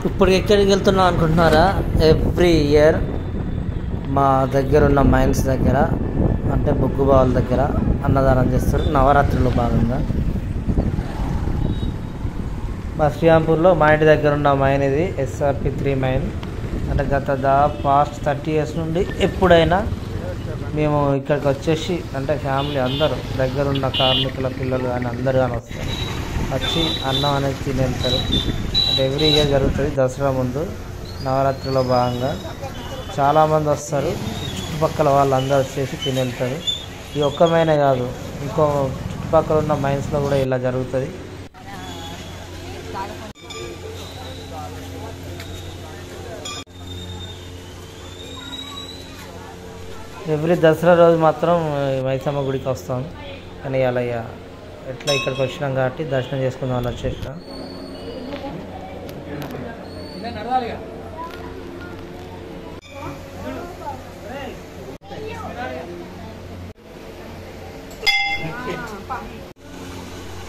ఇప్పుడు ఎక్కడికి వెళ్తున్నాం అనుకుంటున్నారా? ఎవ్రీ ఇయర్ మా దగ్గర ఉన్న మైన్స్ దగ్గర అంటే బొగ్గుబావుల దగ్గర అన్నదానం చేస్తారు నవరాత్రిలో భాగంగా. మా శ్రీరాంపూర్లో మా ఇంటి దగ్గర ఉన్న మైన్ ఇది SRP3 మైన్. అంటే గత పాస్ట్ 30 years నుండి ఎప్పుడైనా మేము ఇక్కడికి వచ్చేసి అంటే ఫ్యామిలీ అందరూ దగ్గరున్న కార్మికుల పిల్లలు కానీ అందరూ కానీ వస్తారు, వచ్చి అన్నం అనేది తిని వెళ్తారు. అంటే ఎవ్రీ ఇయర్ జరుగుతుంది దసరా ముందు నవరాత్రిలో భాగంగా. చాలామంది వస్తారు, చుట్టుపక్కల వాళ్ళందరూ వచ్చేసి తిని వెళ్తారు. ఈ ఒక్క మైనే కాదు, ఇంకో చుట్టుపక్కల ఉన్న మైన్స్లో కూడా ఇలా జరుగుతుంది. ఎవ్రీ దసరా రోజు మాత్రం మైసమ్మ గుడికి వస్తాం. కానీ అలా ఎట్లా ఇక్కడికి వచ్చినాం కాబట్టి దర్శనం చేసుకుందాం అని వచ్చేసినాం.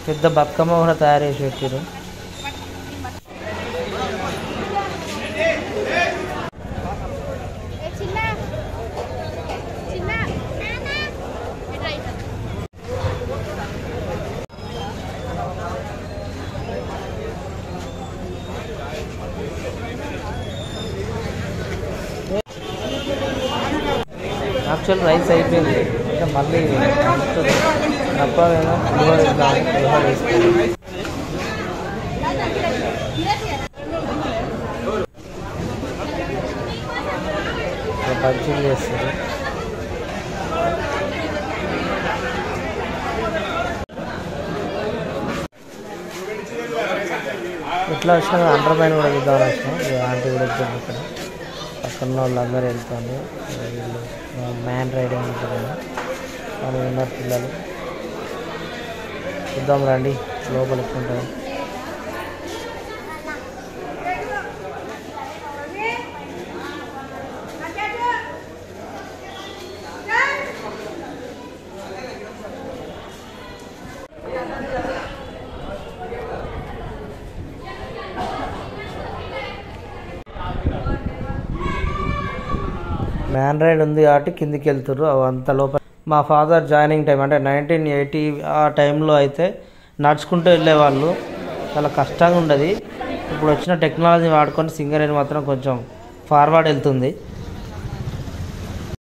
పెద్ద బతుకమ్మ కూడా తయారు చేసి పెట్టారు. యాక్చువల్ రైస్ అయిపోయింది, అంటే మళ్ళీ తప్పవేమో పులిహోర ఇద్దామని పులిహోర వేసుకుంది. బజ్జీలు చేస్తారు. ఎట్లా వచ్చినా అండర్ మైన్ కూడా ఇద్దామని వచ్చినాం. ఆంటీ కూడా ఇద్దాం, ఇక్కడ పక్కన వాళ్ళందరూ వెళ్తాను. వీళ్ళు మ్యాన్ రైడింగ్ ఉంటారు, వాళ్ళు ఉన్నారు పిల్లలు. చూద్దాం రండి లోపల ఎక్కుంటారు. మ్యాన్ రైడ్ ఉంది కాబట్టి కిందికి వెళ్తుర్రు. అంత లోపల మా ఫాదర్ జాయినింగ్ టైం అంటే 1980 ఆ టైంలో అయితే నడుచుకుంటూ వెళ్ళేవాళ్ళు, చాలా కష్టంగా ఉండదు. ఇప్పుడు వచ్చిన టెక్నాలజీ వాడుకొని సింగరేణి మాత్రం కొంచెం ఫార్వర్డ్ వెళ్తుంది.